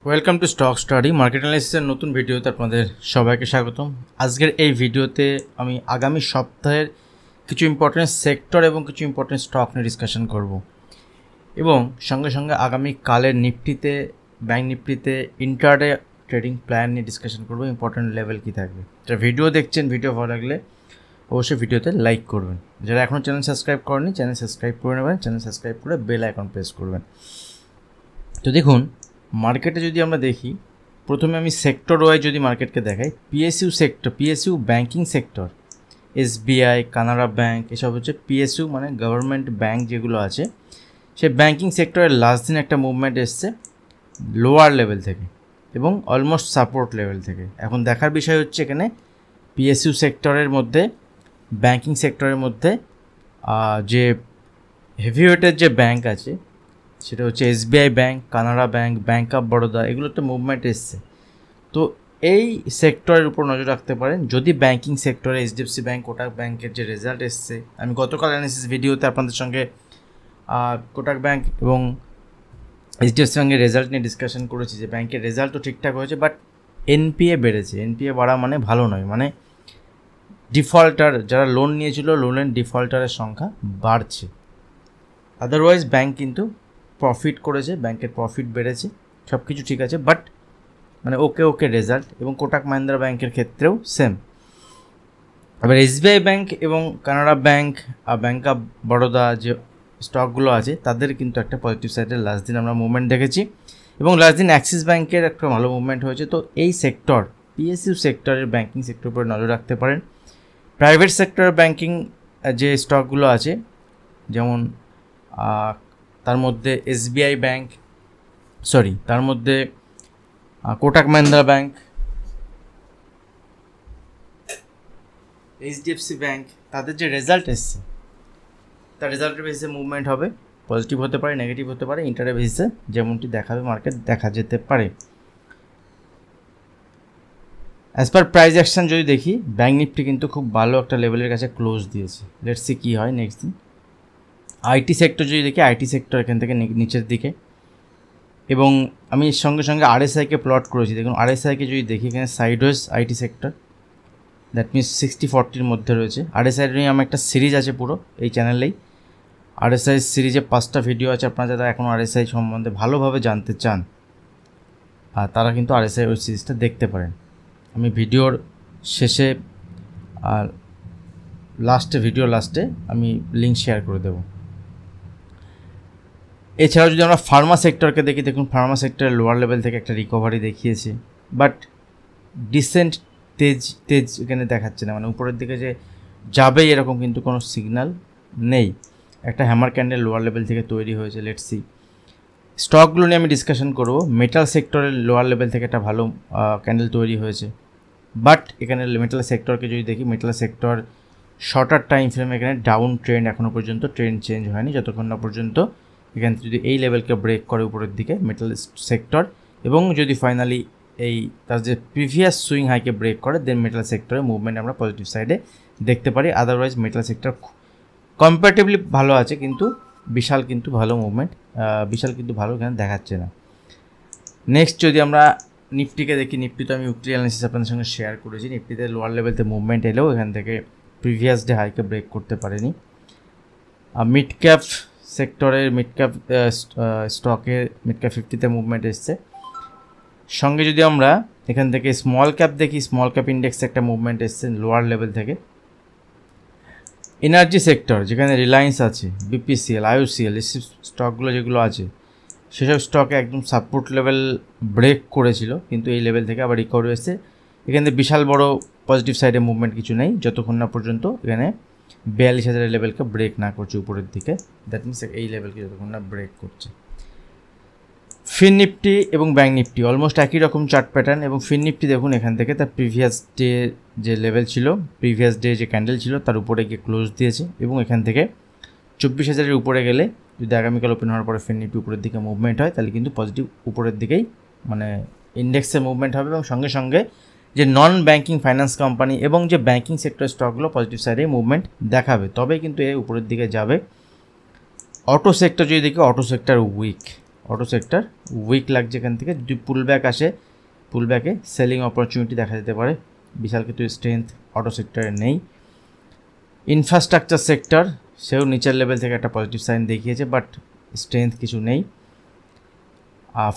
Welcome to stock study market অ্যানালিসিসের নতুন ভিডিওতে আপনাদের সবাইকে স্বাগতম। আজকের এই ভিডিওতে আমি আগামী সপ্তাহের কিছু ইম্পর্টেন্ট সেক্টর এবং কিছু ইম্পর্টেন্ট স্টক নিয়ে ডিসকাশন করব এবং সঙ্গে সঙ্গে আগামী কালের নিফটিতে, ব্যাঙ্ক নিফটিতে ইন্টারডে ট্রেডিং প্ল্যান নিয়ে ডিসকাশন করব। ইম্পর্টেন্ট লেভেল কী থাকবে। যারা ভিডিও দেখছেন, ভিডিও ভালো লাগলে অবশ্যই ভিডিওতে লাইক করবেন। যারা এখনও চ্যানেল সাবস্ক্রাইব করেনি, চ্যানেল সাবস্ক্রাইব করে নেবেন। চ্যানেল সাবস্ক্রাইব করে বেল আইকন প্রেস করবেন। তো দেখুন, মার্কেটে যদি আমরা দেখি, প্রথমে আমি সেক্টর ওয়াইজ যদি মার্কেটকে দেখাই, PSU sector, PSU banking sector, SBI, Canara bank, এসব হচ্ছে পিএসইউ মানে গভর্নমেন্ট ব্যাঙ্ক যেগুলো আছে, সেই ব্যাঙ্কিং সেক্টরের লাস্ট দিন একটা মুভমেন্ট এসছে লোয়ার লেভেল থেকে এবং অলমোস্ট সাপোর্ট লেভেল থেকে। এখন দেখার বিষয় হচ্ছে এখানে পিএসইউ সেক্টরের মধ্যে, ব্যাঙ্কিং সেক্টরের মধ্যে যে হেভিওয়েটের যে ব্যাঙ্ক আছে সেটা হচ্ছে SBI bank, Canara bank, bank of Baroda, এগুলোতে মুভমেন্ট এসছে। তো এই সেক্টরের উপর নজর রাখতে পারেন। যদি ব্যাঙ্কিং সেক্টরে এইচডিএফসি ব্যাঙ্ক, কোটাক ব্যাঙ্কের যে রেজাল্ট এসছে, আমি গতকাল অ্যানালিসিস ভিডিওতে আপনাদের সঙ্গে কোটাক ব্যাঙ্ক এবং এইচডিএফসি ব্যাঙ্কের রেজাল্ট নিয়ে ডিসকাশন করেছি যে ব্যাঙ্কের রেজাল্ট তো ঠিকঠাক হয়েছে, বাট এনপিএ বেড়েছে। এনপিএ বাড়া মানে ভালো নয়, মানে ডিফল্টার যারা লোন নিয়েছিল, লোনের ডিফল্টারের সংখ্যা বাড়ছে। আদারওয়াইজ ব্যাঙ্ক কিন্তু প্রফিট করেছে, ব্যাংকের প্রফিট বেড়েছে, সব কিছু ঠিক আছে, বাট মানে ওকে রেজাল্ট। এবং কোটাক মাহিন্দ্রা ব্যাংকের ক্ষেত্রেও সেম। এবার এসবিআই ব্যাংক এবং কানাড়া ব্যাংক আর ব্যাঙ্ক অফ বরোদা যে স্টকগুলো আছে তাদের কিন্তু একটা পজিটিভ সাইডের লাস্ট দিন আমরা মুভমেন্ট দেখেছি এবং লাস্ট দিন অ্যাক্সিস ব্যাংকের একটা ভালো মুভমেন্ট হয়েছে। তো এই সেক্টর, পিএসইউ সেক্টরের ব্যাংকিং সেক্টরের উপরে নজর রাখতে পারেন। প্রাইভেট সেক্টরের ব্যাংকিং যে স্টকগুলো আছে, যেমন তার মধ্যে এসবিআই ব্যাঙ্ক, তার মধ্যে Kotak Mahindra bank, HDFC bank, তাদের যে রেজাল্ট এসছে তার রেজাল্টের বেসিসে মুভমেন্ট হবে। পজিটিভ হতে পারে, নেগেটিভ হতে পারে, ইন্টারডে বেসিসে যেমনটি দেখাবে মার্কেট দেখা যেতে পারে। অ্যাজ পার প্রাইস অ্যাকশন যদি দেখি, ব্যাঙ্ক নিফটি কিন্তু খুব ভালো একটা লেভেলের কাছে ক্লোজ দিয়েছে। লেটস সি কী হয় নেক্সট দিন। আইটি সেক্টর যদি দেখি, আইটি সেক্টর এখান থেকে নিচের দিকে, এবং আমি এর সঙ্গে সঙ্গে আরএসআইকে প্লট করেছি। দেখুন আরএসআইকে যদি দেখি, এখানে sideways IT sector, that means 60-40-র মধ্যে রয়েছে। আরএসআই নিয়ে আমার একটা সিরিজ আছে পুরো এই চ্যানেলেই। আরএসআই সিরিজে 5টা ভিডিও আছে। আপনারা যারা এখন আরএসআই সম্বন্ধে ভালোভাবে জানতে চান তারা কিন্তু আরএসআই ওই সিরিজটা দেখতে পারেন। আমি ভিডিওর শেষে আর ভিডিও লাস্টে আমি লিঙ্ক শেয়ার করে দেবো। এছাড়াও যদি আমরা ফার্মা সেক্টরকে দেখি, দেখুন ফার্মা সেক্টরের লোয়ার লেভেল থেকে একটা রিকভারি দেখিয়েছে, বাট ডিসেন্ট তেজ এখানে দেখাচ্ছে না, মানে উপরের দিকে যে যাবে এরকম কিন্তু কোনো সিগন্যাল নেই। একটা হ্যামার ক্যান্ডেল লোয়ার লেভেল থেকে তৈরি হয়েছে। লেটস সি স্টকগুলো নিয়ে আমি ডিসকাশন করব। মেটাল সেক্টরের লোয়ার লেভেল থেকে একটা ভালো ক্যান্ডেল তৈরি হয়েছে, বাট এখানে মেটাল সেক্টরকে যদি দেখি, মেটাল সেক্টর শর্টার টাইম ফ্রেমে এখানে ডাউন ট্রেন্ড, এখনও পর্যন্ত ট্রেন্ড চেঞ্জ হয়নি যতক্ষণ না পর্যন্ত এখান থেকে যদি এই লেভেলকে ব্রেক করে উপরের দিকে মেটাল সেক্টর, এবং যদি ফাইনালি এই তার যে প্রিভিয়াস সুইং হাইকে ব্রেক করে, দেন মেটাল সেক্টরে মুভমেন্ট আমরা পজিটিভ সাইডে দেখতে পারি। আদারওয়াইজ মেটাল সেক্টর কম্পারেটিভলি ভালো আছে, কিন্তু বিশাল কিন্তু ভালো এখানে দেখাচ্ছে না। নেক্সট যদি আমরা নিফটিকে দেখি, নিফটি তো আমি উইকলি অ্যানালিসিস আপনাদের সঙ্গে শেয়ার করেছি। নিফটিতে লোয়ার লেভেলতে মুভমেন্ট এলেও এখান থেকে প্রিভিয়াস ডে হাইকে ব্রেক করতে পারেনি। মিড ক্যাপ সেক্টরের মিড ক্যাপ স্টকে মিড ক্যাপ 50-তে মুভমেন্ট এসছে। সঙ্গে যদি আমরা এখান থেকে স্মল ক্যাপ দেখি, স্মল ক্যাপ ইন্ডেক্সে একটা মুভমেন্ট এসছে লোয়ার লেভেল থেকে। এনার্জি সেক্টর যেখানে রিলায়েন্স আছে, বিপিসিএল, আইওসিএল, এই স্টকগুলো যেগুলো আছে সেসব স্টকে একদম সাপোর্ট লেভেল ব্রেক করেছিল, কিন্তু এই লেভেল থেকে আবার রিকভারি এসছে। এখানে বিশাল বড় পজিটিভ সাইডে মুভমেন্ট কিছু নেই যতক্ষণ না পর্যন্ত এখানে 42,000 লেভেলকে ব্রেক না করছে উপরের দিকে। দ্যাট মিনস এই লেভেলকে যতক্ষণ না ব্রেক করছে। ফিন নিফটি এবং ব্যাঙ্ক নিফটি অলমোস্ট একই রকম চার্ট প্যাটার্ন, এবং ফিন নিফটি দেখুন এখান থেকে তার প্রিভিয়াস ডে যে লেভেল ছিল, প্রিভিয়াস ডে যে ক্যান্ডেল ছিল তার উপরে গিয়ে ক্লোজ দিয়েছে, এবং এখান থেকে 24,000-এর উপরে গেলে যদি আগামীকাল ওপেন হওয়ার পরে ফিন নিফটি উপরের দিকে মুভমেন্ট হয়, তাহলে কিন্তু পজিটিভ উপরের দিকেই মানে ইন্ডেক্সে মুভমেন্ট হবে, এবং সঙ্গে সঙ্গে যে নন ব্যাঙ্কিং ফাইন্যান্স কোম্পানি এবং যে ব্যাঙ্কিং সেক্টর স্টকগুলো পজিটিভ সাইডে মুভমেন্ট দেখাবে, তবে কিন্তু এর উপরের দিকে যাবে। অটো সেক্টর যদি দেখি, auto sector weak, auto sector weak লাগছে এখান থেকে, যদি পুল ব্যাক আসে পুল ব্যাকে সেলিং অপরচুনিটি দেখা যেতে পারে, বিশাল কিছু স্ট্রেংথ অটো সেক্টরে নেই। ইনফ্রাস্ট্রাকচার সেক্টর সেও নিচের লেভেল থেকে একটা পজিটিভ সাইন দেখিয়েছে, বাট স্ট্রেংথ কিছু নেই।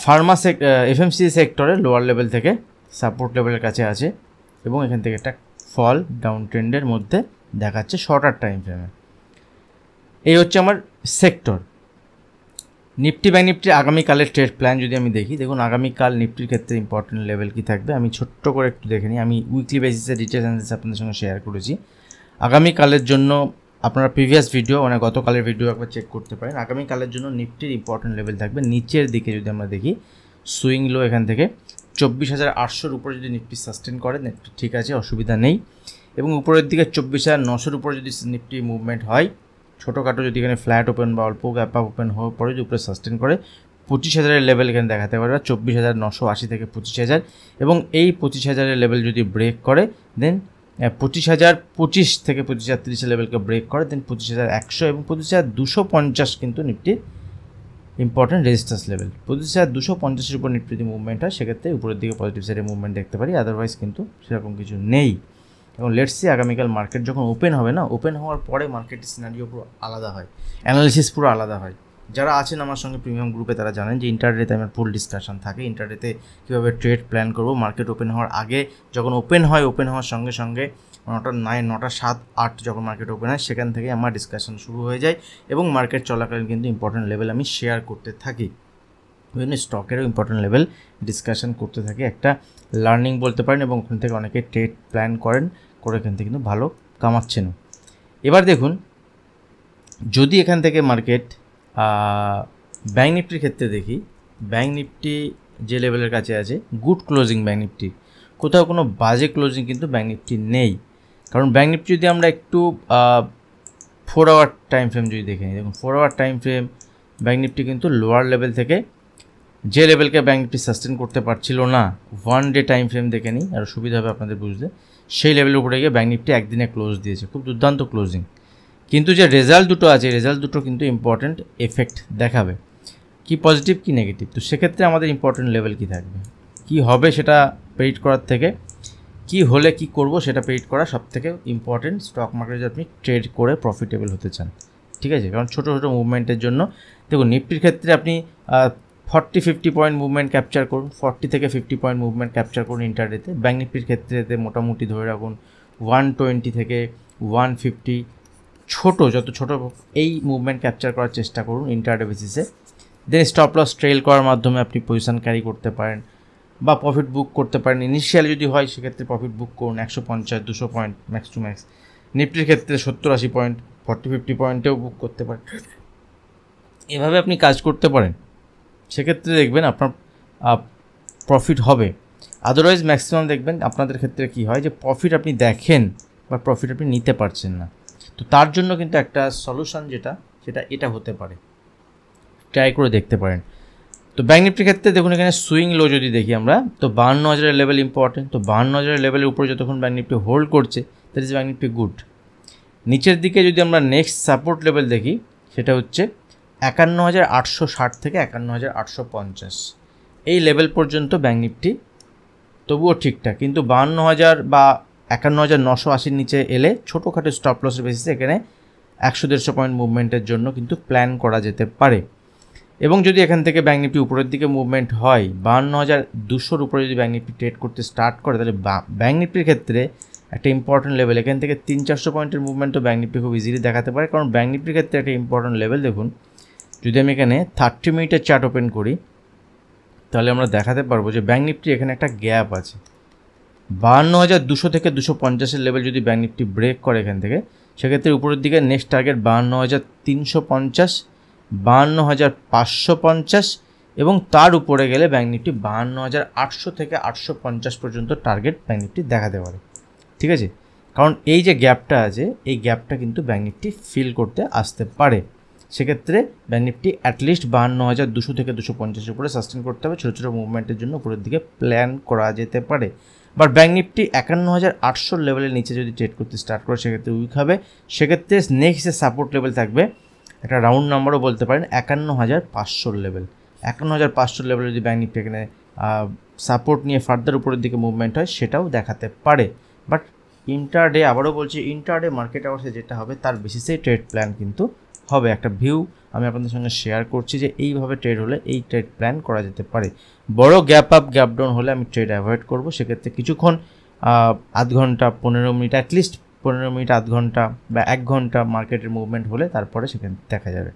ফার্মা এফএমসি সেক্টরে লোয়ার লেভেল থেকে সাপোর্ট লেভেলের কাছে আছে এবং এখান থেকে একটা ফল ডাউন ট্রেন্ডের মধ্যে দেখাচ্ছে শর্টার টাইম ফ্রেমে। এই হচ্ছে আমার সেক্টর। নিফটি ব্যাঙ্ক নিফটির আগামীকালের ট্রেড প্ল্যান যদি আমি দেখি, দেখুন আগামীকাল নিফটির ক্ষেত্রে ইম্পর্টেন্ট লেভেল কী থাকবে আমি ছোট্ট করে একটু দেখে নিই। আমি উইকলি বেসিসে ডিটেলস অ্যানালিসিস আপনাদের সঙ্গে শেয়ার করেছি। আগামীকালের জন্য আপনারা প্রিভিয়াস ভিডিও মানে গতকালের ভিডিও একবার চেক করতে পারেন। আগামীকালের জন্য নিফটির ইম্পর্টেন্ট লেভেল থাকবে নিচের দিকে, যদি আমরা দেখি সুইং লো এখান থেকে 24,800 উপরে যদি নিফটি সাস্টেন করে নিফটি ঠিক আছে, অসুবিধা নেই। এবং উপরের দিকে 24,900 উপরে যদি নিফটি মুভমেন্ট হয়, ছোটোখাটো যদি এখানে ফ্ল্যাট ওপেন বা অল্প গ্যাপ আপ ওপেন হওয়ার পরে যদি উপরে সাস্টেন করে 25,000-এর লেভেল এখানে দেখাতে পারে, 24,980 থেকে 25,000। এবং এই 25,000-এর লেভেল যদি ব্রেক করে দেন 25,025 থেকে 25,030 লেভেলকে ব্রেক করে দেন 25,100 এবং 25,250 কিন্তু নিফটির ইম্পর্টেন্ট রেজিস্ট্যান্স লেভেল। 25,250-এর উপর নিফটি যদি মুভমেন্ট হয় সেক্ষেত্রে উপরের দিকে পজিটিভ সাইডে মুভমেন্ট দেখতে পারি, আদারওয়াইজ কিন্তু সেরকম কিছু নেই। এবং লেটস সি আগামীকাল মার্কেট যখন ওপেন হবে না, ওপেন হওয়ার পরে মার্কেটের সিনারিও পুরো আলাদা হয়, অ্যানালিসিস পুরো আলাদা হয়। যারা আছেন আমার সঙ্গে প্রিমিয়াম গ্রুপে তারা জানেন যে ইন্টারডেতে আমার ফুল ডিসকাশন থাকে, ইন্টারডেতে কীভাবে ট্রেড প্ল্যান করবো মার্কেট ওপেন হওয়ার আগে, যখন ওপেন হয় ওপেন হওয়ার সঙ্গে সঙ্গে 9টা 7, 8 যখন মার্কেট ওপেন হয় সেখান থেকে আমার ডিসকাশন শুরু হয়ে যায় এবং মার্কেট চলাকালীন কিন্তু ইম্পর্টেন্ট লেভেল আমি শেয়ার করতে থাকি, বিভিন্ন স্টকেরও ইম্পর্টেন্ট লেভেল ডিসকাশন করতে থাকি, একটা লার্নিং বলতে পারেন। এবং ওখান থেকে অনেকে ট্রেড প্ল্যান করে এখান থেকে কিন্তু ভালো কামাচ্ছেন। এবার দেখুন যদি এখান থেকে মার্কেট ব্যাঙ্ক নিফটির ক্ষেত্রে দেখি, ব্যাঙ্ক নিফটি যে লেভেলের কাছে আছে গুড ক্লোজিং ব্যাঙ্ক নিফটি, কোথাও কোনো বাজে ক্লোজিং কিন্তু ব্যাঙ্ক নিফটি নেই। কারণ ব্যাঙ্ক নিফটি যদি আমরা একটু 4 আওয়ার টাইম ফ্রেম যদি দেখে নিই, দেখুন 4 hour time frame bank Nifty কিন্তু লোয়ার লেভেল থেকে যে লেভেলকে ব্যাঙ্ক নিফটি সাস্টেন করতে পারছিল না, 1 ডে টাইম ফ্রেম দেখে নিই আরও সুবিধা হবে আপনাদের বুঝতে, সেই লেভেলের উপরে গিয়ে ব্যাঙ্ক নিফটি একদিনে ক্লোজ দিয়েছে, খুব দুর্দান্ত ক্লোজিং। কিন্তু যে রেজাল্ট দুটো আছে রেজাল্ট দুটো কিন্তু ইম্পর্টেন্ট এফেক্ট দেখাবে, কি পজিটিভ কি নেগেটিভ। তো সেক্ষেত্রে আমাদের ইম্পর্টেন্ট লেভেল কি থাকবে, কি হবে সেটা প্রেডিক্ট করার থেকে কি হলে কি করব সেটা প্রেডিক্ট করা সব থেকে ইম্পর্টেন্ট স্টক মার্কেটে আপনি ট্রেড করে প্রফিটেবল হতে চান, ঠিক আছে। কারণ ছোটো ছোটো মুভমেন্টের জন্য দেখুন নিফটির ক্ষেত্রে আপনি 40-50 পয়েন্ট মুভমেন্ট ক্যাপচার করুন, 40 থেকে 50 পয়েন্ট মুভমেন্ট ক্যাপচার করুন ইন্টারডেতে। ব্যাঙ্ক নিফটির ক্ষেত্রে মোটামুটি ধরে রাখুন 120 থেকে 150 যত ছোটো এই মুভমেন্ট ক্যাপচার করার চেষ্টা করুন ইন্টারডে বেসিসে। দেন স্টপ লস ট্রেল করার মাধ্যমে আপনি পজিশন ক্যারি করতে পারেন বা প্রফিট বুক করতে পারেন। ইনিশিয়ালি যদি হয় সেক্ষেত্রে প্রফিট বুক করুন 150-200 পয়েন্ট ম্যাক্স টু ম্যাক্স। নিফটির ক্ষেত্রে 70-80 পয়েন্ট 40-50 পয়েন্টেও বুক করতে পারেন, এভাবে আপনি কাজ করতে পারেন, সেক্ষেত্রে দেখবেন আপনার প্রফিট হবে। আদারওয়াইজ ম্যাক্সিমাম দেখবেন আপনাদের ক্ষেত্রে কি হয় যে প্রফিট আপনি দেখেন বা প্রফিট আপনি নিতে পারছেন না। তো তার জন্য কিন্তু একটা সলিউশন সেটা এটা হতে পারে, ট্রাই করে দেখতে পারেন। তো ব্যাঙ্ক নিফটির ক্ষেত্রে দেখুন এখানে সুইং লো যদি দেখি আমরা, তো 52,000-এর লেভেল ইম্পর্টেন্ট। তো 52,000-এর লেভেলের উপরে যতক্ষণ ব্যাঙ্ক নিফটি হোল্ড করছে that is bank Nifty good. নিচের দিকে যদি আমরা নেক্সট সাপোর্ট লেভেল দেখি সেটা হচ্ছে 51,860 থেকে 51,850, এই লেভেল পর্যন্ত ব্যাঙ্ক নিফটি তবুও ঠিকঠাক। কিন্তু 52,000 বা 51,980-র নিচে এলে ছোটোখাটো স্টপ লসের বেসিসে এখানে 100-150 পয়েন্ট মুভমেন্টের জন্য কিন্তু প্ল্যান করা যেতে পারে। এবং যদি এখান থেকে ব্যাঙ্ক নিফটি উপরের দিকে মুভমেন্ট হয় 52,200-র উপরে যদি ব্যাঙ্ক নিফটি ট্রেড করতে স্টার্ট করে, তাহলে ব্যাঙ্ক নিফটির ক্ষেত্রে একটা ইম্পর্টেন্ট লেভেল এখান থেকে 300-400 পয়েন্টের মুভমেন্টও ব্যাঙ্ক নিফটি খুব ইজিলি দেখাতে পারে। কারণ ব্যাঙ্ক নিফটির ক্ষেত্রে একটা ইম্পর্টেন্ট লেভেল দেখুন, যদি আমি এখানে 30 মিনিটের চার্ট ওপেন করি তাহলে আমরা দেখাতে পারবো যে ব্যাঙ্ক নিফটি এখানে একটা গ্যাপ আছে। 52,200 থেকে 250-এর লেভেল যদি ব্যাঙ্ক নিফটি ব্রেক করে এখান থেকে, সেক্ষেত্রে উপরের দিকে নেক্সট টার্গেট 52,350, 52,550 এবং তার উপরে গেলে ব্যাঙ্ক নিফটি 52,800 থেকে 850 পর্যন্ত টার্গেট ব্যাঙ্ক নিফটি দেখাতে পারে, ঠিক আছে। কারণ এই যে গ্যাপটা আছে এই গ্যাপটা কিন্তু ব্যাঙ্ক নিফটি ফিল করতে আসতে পারে। সেক্ষেত্রে ব্যাঙ্ক নিফটি অ্যাটলিস্ট 52,200 থেকে 250-এর উপরে সাস্টেন করতে হবে, ছোটো ছোটো মুভমেন্টের জন্য উপরের দিকে প্ল্যান করা যেতে পারে। বাট ব্যাঙ্ক নিফটি 51,800 লেভেলের নিচে যদি ট্রেড করতে স্টার্ট করে সেক্ষেত্রে উইক হবে। সেক্ষেত্রে নেক্সট যে সাপোর্ট লেভেল থাকবে একটা রাউন্ড নাম্বারও বলতে পারেন 51,500 লেভেল। 51,500 লেভেলে যদি ব্যাঙ্ক নিফটি এখানে সাপোর্ট নিয়ে ফার্দার উপরের দিকে মুভমেন্ট হয় সেটাও দেখাতে পারে। বাট ইন্টারডে, আবারও বলছি, ইন্টারডে মার্কেট আওয়ার্সে যেটা হবে তার বেসিসে ট্রেড প্ল্যান কিন্তু হবে। একটা ভিউ আমি আপনাদের সঙ্গে শেয়ার করছি যে এইভাবে ট্রেড হলে এই ট্রেড প্ল্যান করা যেতে পারে। বড় গ্যাপ আপ গ্যাপ ডাউন হলে আমি ট্রেড অ্যাভয়েড করব। সেক্ষেত্রে কিছুক্ষণ আধ ঘন্টা 15 মিনিট, অ্যাটলিস্ট 15 মিনিট, আধ ঘন্টা বা 1 ঘন্টা মার্কেটের মুভমেন্ট হলে তারপরে সেখানে দেখা যাবে।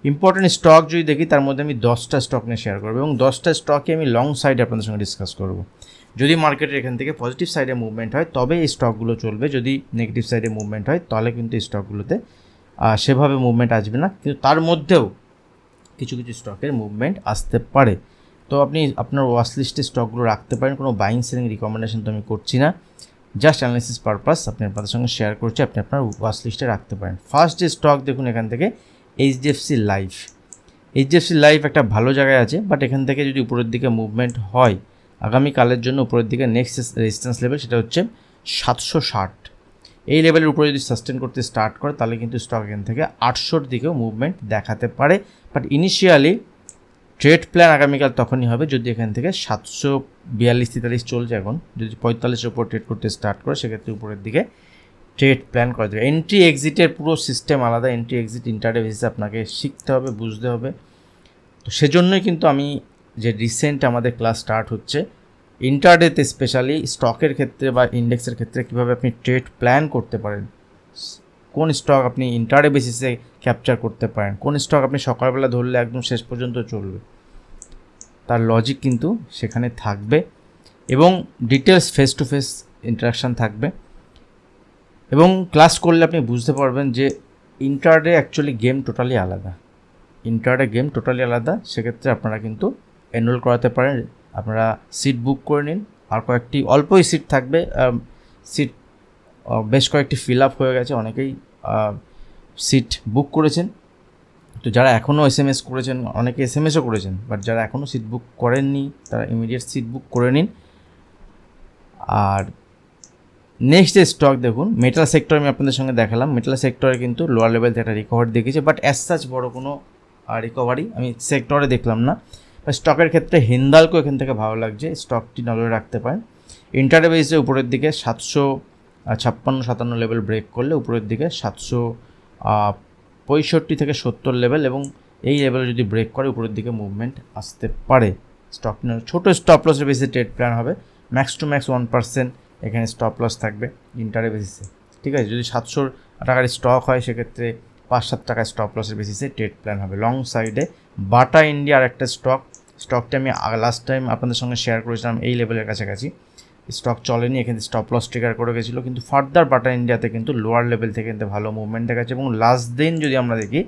ইম্পর্টেন্ট স্টক যদি দেখি তার মধ্যে আমি 10টা স্টক নিয়ে শেয়ার করবো এবং 10টা স্টকে আমি লং সাইডে আপনাদের সঙ্গে ডিসকাস করব। যদি মার্কেটের এখান থেকে পজিটিভ সাইডে মুভমেন্ট হয় তবে এই স্টকগুলো চলবে, যদি নেগেটিভ সাইডে মুভমেন্ট হয় তাহলে কিন্তু এই স্টকগুলোতে সেভাবে মুভমেন্ট আসবে না। কিন্তু তার মধ্যেও কিছু কিছু স্টকের মুভমেন্ট আসতে পারে। তো আপনি আপনার ওয়াচ লিস্টে স্টকগুলো রাখতে পারেন। কোনো বাইং সেলিং রিকমেন্ডেশন তো আমি করছি না, জাস্ট অ্যানালিসিস পারপাস আপনি আপনাদের সঙ্গে শেয়ার করছি, আপনি আপনার ওয়াচ লিস্টে রাখতে পারেন। ফার্স্ট যে স্টক দেখুন এখান থেকে এইচডিএফসি লাইফ। এইচডিএফসি লাইফ একটা ভালো জায়গায় আছে, বাট এখান থেকে যদি উপরের দিকে মুভমেন্ট হয় আগামীকালের জন্য উপরের দিকে নেক্সট রেজিস্ট্যান্স লেভেল সেটা হচ্ছে 760। এই লেভেলের উপরে যদি সাস্টেন করতে স্টার্ট করে তাহলে কিন্তু স্টক এখান থেকে 800-র দিকেও মুভমেন্ট দেখাতে পারে। বাট ইনিশিয়ালি ট্রেড প্ল্যান আগামীকাল তখনই হবে যদি এখান থেকে 742-43 চলছে, এখন যদি 45-এর উপর ট্রেড করতে স্টার্ট করে সেক্ষেত্রে উপরের দিকে ট্রেড প্ল্যান করা যাবে। এন্ট্রি এক্সিটের পুরো সিস্টেম আলাদা, এন্ট্রি এক্সিট ইন্টারডে বেসিসে আপনাকে শিখতে হবে, বুঝতে হবে। তো সেজন্যই কিন্তু আমি যে রিসেন্ট আমাদের ক্লাস স্টার্ট হচ্ছে ইন্টারডেতে, স্পেশালি স্টকের ক্ষেত্রে বা ইন্ডেক্সের ক্ষেত্রে কীভাবে আপনি ট্রেড প্ল্যান করতে পারেন, কোন স্টক আপনি ইন্টারডে বেসিসে ক্যাপচার করতে পারেন, কোন স্টক আপনি সকালবেলা ধরলে একদম শেষ পর্যন্ত চলবে, তার লজিক কিন্তু সেখানে থাকবে এবং details face to face interaction থাকবে। এবং ক্লাস করলে আপনি বুঝতে পারবেন যে ইন্টারডে অ্যাকচুয়ালি গেম টোটালি আলাদা, ইন্টারডে গেম টোটালি আলাদা। সেক্ষেত্রে আপনারা কিন্তু এনরোল করাতে পারেন, আপনারা সিট বুক করে নিন। আর কয়েকটি অল্পই সিট থাকবে, সিট বেশ কয়েকটি ফিল আপ হয়ে গেছে, অনেকেই সিট বুক করেছেন। তো যারা এখনও এসএমএস করেছেন, অনেকে এসএমএসও করেছেন, বাট যারা এখনও সিট বুক করেননি তারা ইমিডিয়েট সিট বুক করে নিন। আর নেক্সট যে স্টক দেখুন, মেটাল সেক্টর আমি আপনাদের সঙ্গে দেখালাম। মেটাল সেক্টরে কিন্তু লোয়ার লেভেল থেকে একটা রিকভারি দেখেছে, বাট অ্যাজ সাচ বড় কোনো রিকভারি আমি সেক্টরে দেখলাম না। স্টকের ক্ষেত্রে হিন্দালকেও এখান থেকে ভালো লাগছে, স্টকটি নজরে রাখতে পারেন। ইন্টারডে বেসে উপরের দিকে 756-57 লেভেল ব্রেক করলে উপরের দিকে 765 থেকে 70 লেভেল, এবং এই লেভেলে যদি ব্রেক করে উপরের দিকে মুভমেন্ট আসতে পারে। স্টক ছোটো স্টপ লসের বেসিসে ট্রেড প্ল্যান হবে, ম্যাক্স টু ম্যাক্স 1% এখানে স্টপ লস থাকবে ইন্টারডে বেসিসে, ঠিক আছে। যদি 700 টাকার স্টক হয় সেক্ষেত্রে 5-7 টাকার স্টপ লসের বেসিসে ট্রেড প্ল্যান হবে। লং সাইডে বাটা ইন্ডিয়া আর একটা স্টকটা আমি লাস্ট টাইম আপনাদের সঙ্গে শেয়ার করেছিলাম এই লেভেলের কাছাকাছি। স্টক চলেনি, এখানে স্টপ লস ট্রিগার করে গেছিলো, কিন্তু ফার্দার বাটা ইন্ডিয়াতে কিন্তু লোয়ার লেভেল থেকে কিন্তু ভালো মুভমেন্ট দেখাচ্ছে। এবং লাস্ট দিন যদি আমরা দেখি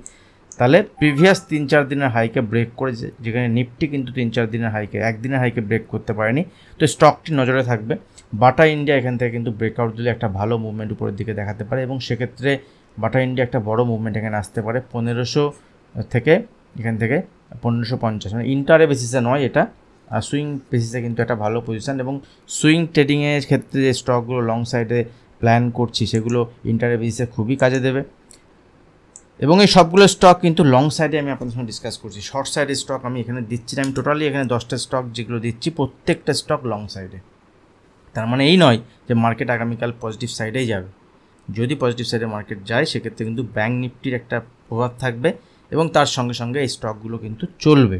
তাহলে প্রিভিয়াস 3-4 দিনের হাইকে ব্রেক করে, যেখানে নিফটি কিন্তু 3-4 দিনের হাইকে, একদিনের হাইকে ব্রেক করতে পারেনি। তো স্টকটি নজরে থাকবে। বাটা ইন্ডিয়া এখান থেকে কিন্তু ব্রেকআউট দিলে একটা ভালো মুভমেন্ট উপরের দিকে দেখাতে পারে, এবং সেক্ষেত্রে বাটা ইন্ডিয়া একটা বড় মুভমেন্ট এখানে আসতে পারে 1500 থেকে, এখান থেকে 1550, মানে ইন্টারে বেসিসে নয়, এটা সুইং বেসিসে কিন্তু একটা ভালো পজিশান। এবং সুইং ট্রেডিংয়ের ক্ষেত্রে যে স্টকগুলো লং সাইডে প্ল্যান করছি সেগুলো ইন্টারে বেসিসে খুবই কাজে দেবে। এবং এই সবগুলো স্টক কিন্তু লং সাইডে আমি আপনাদের সঙ্গে ডিসকাস করছি, শর্ট সাইডের স্টক আমি এখানে দিচ্ছি না। আমি টোটালি এখানে 10টা স্টক যেগুলো দিচ্ছি প্রত্যেকটা স্টক লং সাইডে। তার মানে এই নয় যে মার্কেট আগামীকাল পজিটিভ সাইডেই যাবে। যদি পজিটিভ সাইডে মার্কেট যায় সেক্ষেত্রে কিন্তু ব্যাঙ্ক নিফটির একটা প্রভাব থাকবে এবং তার সঙ্গে সঙ্গে এই স্টকগুলো কিন্তু চলবে,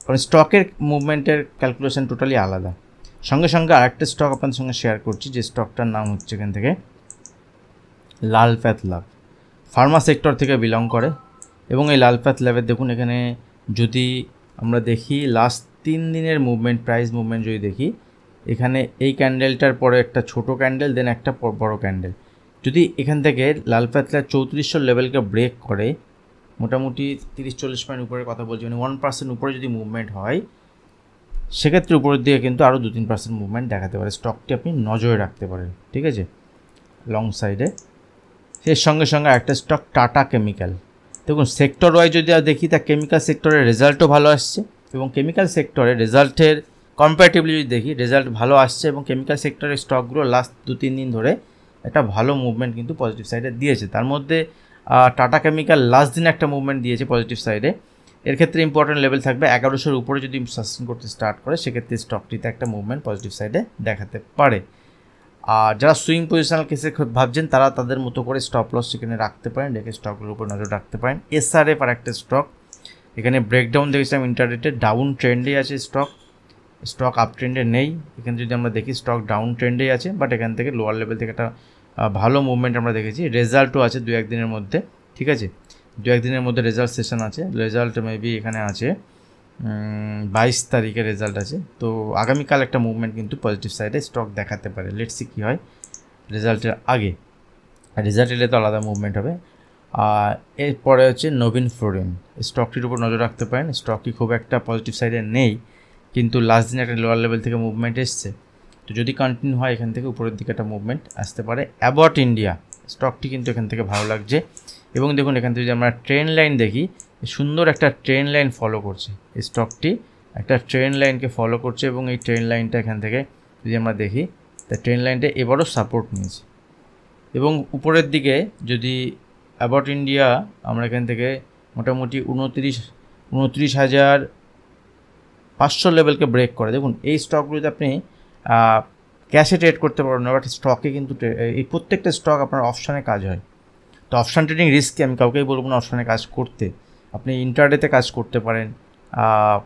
কারণ স্টকের মুভমেন্টের ক্যালকুলেশন টোটালি আলাদা। সঙ্গে সঙ্গে আরেকটা স্টক আপনাদের সঙ্গে শেয়ার করছি, যে স্টকটার নাম হচ্ছে এখান থেকে লাল প্যাথ লাভ, ফার্মা সেক্টর থেকে বিলং করে। এবং এই লাল প্যাথ ল্যাবের দেখুন এখানে যদি আমরা দেখি লাস্ট 3 দিনের মুভমেন্ট, প্রাইস মুভমেন্ট যদি দেখি, এখানে এই ক্যান্ডেলটার পরে একটা ছোট ক্যান্ডেল, দেন একটা বড় ক্যান্ডেল। যদি এখান থেকে লাল প্যাথ ল্যাব 3400 লেভেলকে ব্রেক করে, মোটামুটি 30-40 পয়েন্ট উপরের কথা বলছি, মানে 1% উপরে যদি মুভমেন্ট হয় সেক্ষেত্রে উপরের দিকে কিন্তু আরও 2-3% মুভমেন্ট দেখাতে পারে। স্টকটি আপনি নজরে রাখতে পারেন, ঠিক আছে, লং সাইডে। এর সঙ্গে সঙ্গে একটা স্টক টাটা কেমিক্যাল। দেখুন সেক্টর ওয়াইজ যদি দেখি তা কেমিক্যাল সেক্টরের রেজাল্টও ভালো আসছে, এবং কেমিক্যাল সেক্টরের রেজাল্টের কম্পারেটিভলি যদি দেখি রেজাল্ট ভালো আসছে, এবং কেমিক্যাল সেক্টরের স্টকগুলো লাস্ট 2-3 দিন ধরে একটা ভালো মুভমেন্ট কিন্তু পজিটিভ সাইডে দিয়েছে। তার মধ্যে টাটা কেমিক্যাল লাস্ট দিন একটা মুভমেন্ট দিয়েছে পজিটিভ সাইডে, এর ক্ষেত্রে ইম্পর্টেন্ট লেভেল থাকবে 1100-এর উপরে যদি সাস্টেন করতে স্টার্ট করে সেক্ষেত্রে স্টকটিতে একটা মুভমেন্ট পজিটিভ সাইডে দেখাতে পারে। আর যারা সুইং পজিশনাল কেসে ভাবছেন তারা তাদের মতো করে স্টপ লস সেখানে রাখতে পারেন, রেখে স্টকগুলোর উপর নজর রাখতে পারেন। SRF আর একটা স্টক, এখানে ব্রেকডাউন দেখেছিলাম ইন্টারডেটে, ডাউন ট্রেন্ডে আছে স্টক আপ ট্রেন্ডে নেই। এখানে যদি আমরা দেখি স্টক ডাউন ট্রেন্ডেই আছে, বাট এখান থেকে লোয়ার লেভেল থেকে একটা ভালো মুভমেন্ট আমরা দেখেছি। রেজাল্টও আছে 2-1 দিনের মধ্যে, ঠিক আছে, 2-1 দিনের মধ্যে রেজাল্ট সেশন আছে। রেজাল্ট মেবি এখানে আছে 22 তারিখে রেজাল্ট আছে। তো আগামীকাল একটা মুভমেন্ট কিন্তু পজিটিভ সাইডে স্টক দেখাতে পারে। লেটস সি কী হয় রেজাল্টের আগে, রেজাল্ট এলে তো আলাদা মুভমেন্ট হবে। এরপরে হচ্ছে নবীন ফ্লোরিন, স্টকটির উপর নজর রাখতে পারেন। স্টকটি খুব একটা পজিটিভ সাইডে নেই, কিন্তু লাস্ট দিনে একটা লোয়ার লেভেল থেকে মুভমেন্ট এসছে। তো যদি কন্টিনিউ হয় এখান থেকে উপরের দিকে একটা মুভমেন্ট আসতে পারে। অ্যাবট ইন্ডিয়া স্টকটি কিন্তু এখান থেকে ভালো লাগছে, এবং দেখুন এখান থেকে যদি আমরা ট্রেন্ড লাইন দেখি, সুন্দর একটা ট্রেন্ড লাইন ফলো করছে এই স্টকটি, একটা ট্রেন্ড লাইনকে ফলো করছে, এবং এই ট্রেন্ড লাইনটা এখান থেকে যদি আমরা দেখি তা ট্রেন্ড লাইনটা এবারও সাপোর্ট নিয়েছে। এবং উপরের দিকে যদি অ্যাবট ইন্ডিয়া আমরা এখান থেকে মোটামুটি 29,500 লেভেলকে ব্রেক করে, দেখুন এই স্টকগুলোতে আপনি ক্যাশে ট্রেড করতে পারবেন না, বাট স্টকে কিন্তু এই প্রত্যেকটা স্টক আপনার অপশানে কাজ হয়। তো অপশান ট্রেডিং রিস্কি, আমি কাউকেই বলবো না অপশানে কাজ করতে, আপনি ইন্টারডেতে কাজ করতে পারেন,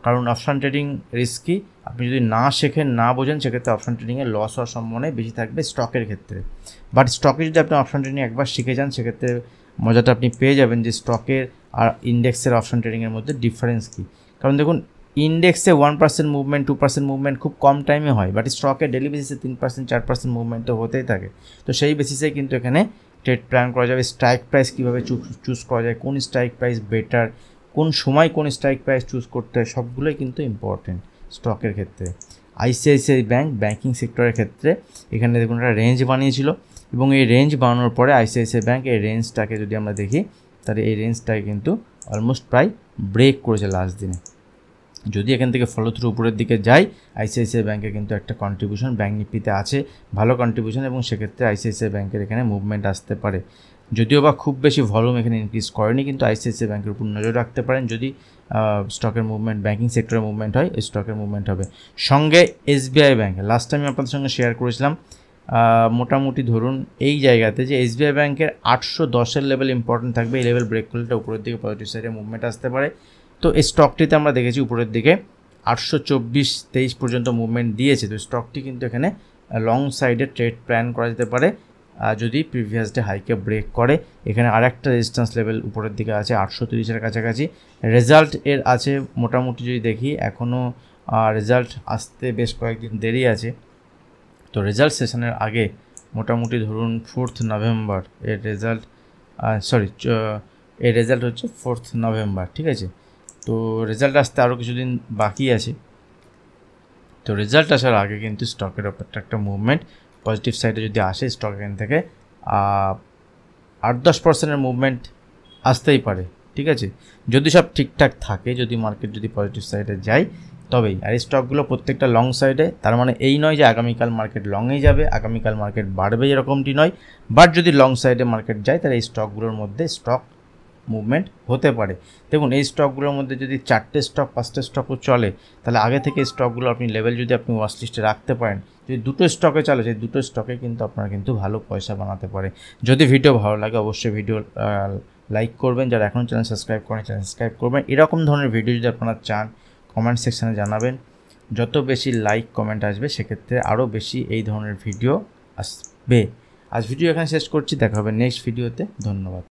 কারণ অপশান ট্রেডিং রিস্কি। আপনি যদি না শেখেন, না বোঝেন, সেক্ষেত্রে অপশান ট্রেডিংয়ে লস হওয়ার সম্ভাবনা বেশি থাকবে স্টকের ক্ষেত্রে। বাট স্টকে যদি আপনি অপশান ট্রেডিং একবার শিখে যান, সেক্ষেত্রে মজাটা আপনি পেয়ে যাবেন যে স্টকের আর ইন্ডেক্সের অপশান ট্রেডিংয়ের মধ্যে ডিফারেন্স কী। কারণ দেখুন ইন্ডেক্সে 1% মুভমেন্ট, 2% মুভমেন্ট খুব কম টাইমে হয়, বাট স্টকে ডেলি বেসিসে 3%, 4% মুভমেন্ট তো হতেই থাকে। তো সেই বেসিসে কিন্তু এখানে ট্রেড প্ল্যান করা যাবে। স্ট্রাইক প্রাইস কীভাবে চুজ করা যায়, কোন স্ট্রাইক প্রাইস বেটার, কোন সময় কোন স্ট্রাইক প্রাইস চুজ করতে হয়, সবগুলোই কিন্তু ইম্পর্টেন্ট স্টকের ক্ষেত্রে। ICICI ব্যাঙ্ক ব্যাঙ্কিং সেক্টরের ক্ষেত্রে এখানে দেখুন একটা রেঞ্জ বানিয়েছিল, এবং এই রেঞ্জ বানানোর পরে ICICI ব্যাঙ্ক এই রেঞ্জটাকে যদি আমরা দেখি তাহলে এই রেঞ্জটাকে কিন্তু অলমোস্ট প্রায় ব্রেক করেছে লাস্ট দিনে। যদি এখান থেকে ফলো থ্রু উপরের দিকে যায়, ICICI ব্যাঙ্কের কিন্তু একটা কন্ট্রিবিউশন ব্যাঙ্ক নিফটিতে আছে, ভালো কন্ট্রিবিউশন, এবং সেক্ষেত্রে ICICI ব্যাঙ্কের এখানে মুভমেন্ট আসতে পারে। যদিও বা খুব বেশি ভলিউম এখানে ইনক্রিজ করেনি, কিন্তু ICICI ব্যাঙ্কের উপর নজর রাখতে পারেন। যদি স্টকের মুভমেন্ট, ব্যাঙ্কিং সেক্টরের মুভমেন্ট হয়, ওই স্টকের মুভমেন্ট হবে। সঙ্গে SBI ব্যাঙ্ক, লাস্ট টাইম আমি আপনাদের সঙ্গে শেয়ার করেছিলাম, মোটামুটি ধরুন এই জায়গাতে যে SBI ব্যাঙ্কের 810-এর লেভেল ইম্পর্টেন্ট থাকবে। এই লেভেল ব্রেক করলে উপরের দিকে পজিটিভ সাইডে মুভমেন্ট আসতে পারে। তো এই স্টকটিতে আমরা দেখেছি উপরের দিকে 824-23 পর্যন্ত মুভমেন্ট দিয়েছে। তো স্টকটি কিন্তু এখানে লং সাইডে ট্রেড প্ল্যান করা যেতে পারে যদি প্রিভিয়াস ডে হাইকে ব্রেক করে। এখানে আরেকটা রেজিস্ট্যান্স লেভেল উপরের দিকে আছে 830-এর কাছাকাছি। রেজাল্ট এর আছে মোটামুটি যদি দেখি, এখনও রেজাল্ট আসতে বেশ কয়েকদিন দেরি আছে। তো রেজাল্ট সেশনের আগে মোটামুটি ধরুন 4 নভেম্বর এর রেজাল্ট, এর রেজাল্ট হচ্ছে 4 নভেম্বর, ঠিক আছে। তো রেজাল্ট আসতে আরও কিছুদিন বাকি আছে। তো রেজাল্ট আসার আগে কিন্তু স্টকের ওপরটা একটা মুভমেন্ট পজিটিভ সাইডে যদি আসে, স্টক এখান থেকে 8-10%-এর মুভমেন্ট আসতেই পারে, ঠিক আছে, যদি সব ঠিকঠাক থাকে, যদি মার্কেট যদি পজিটিভ সাইডে যায় তবেই। আর এই স্টকগুলো প্রত্যেকটা লং সাইডে, তার মানে এই নয় যে আগামীকাল মার্কেট লংয়েই যাবে, আগামীকাল মার্কেট বাড়বে, এরকমটি নয়। বাট যদি লং সাইডে মার্কেট যায় তাহলে এই স্টকগুলোর মধ্যে স্টক মুভমেন্ট হতে পারে। দেখুন এই স্টকগুলোর মধ্যে যদি 4টে স্টক 5টে স্টকও চলে, তাহলে আগে থেকে স্টকগুলো আপনি লেভেল যদি আপনি ওয়াচ লিস্টে রাখতে পারেন, যদি 2টো স্টকে চলে, সেই 2টো স্টকে কিন্তু আপনারা কিন্তু ভালো পয়সা বানাতে পারে। যদি ভিডিও ভালো লাগে অবশ্যই ভিডিও লাইক করবেন, যারা এখনও চ্যানেল সাবস্ক্রাইব করেন চ্যানেল সাবস্ক্রাইব করবেন। এরকম ধরনের ভিডিও যদি আপনারা চান কমেন্ট সেকশানে জানাবেন, যত বেশি লাইক কমেন্ট আসবে সেক্ষেত্রে আরও বেশি এই ধরনের ভিডিও আসবে। আজ ভিডিও এখানে শেষ করছি, দেখা হবে নেক্সট ভিডিওতে। ধন্যবাদ।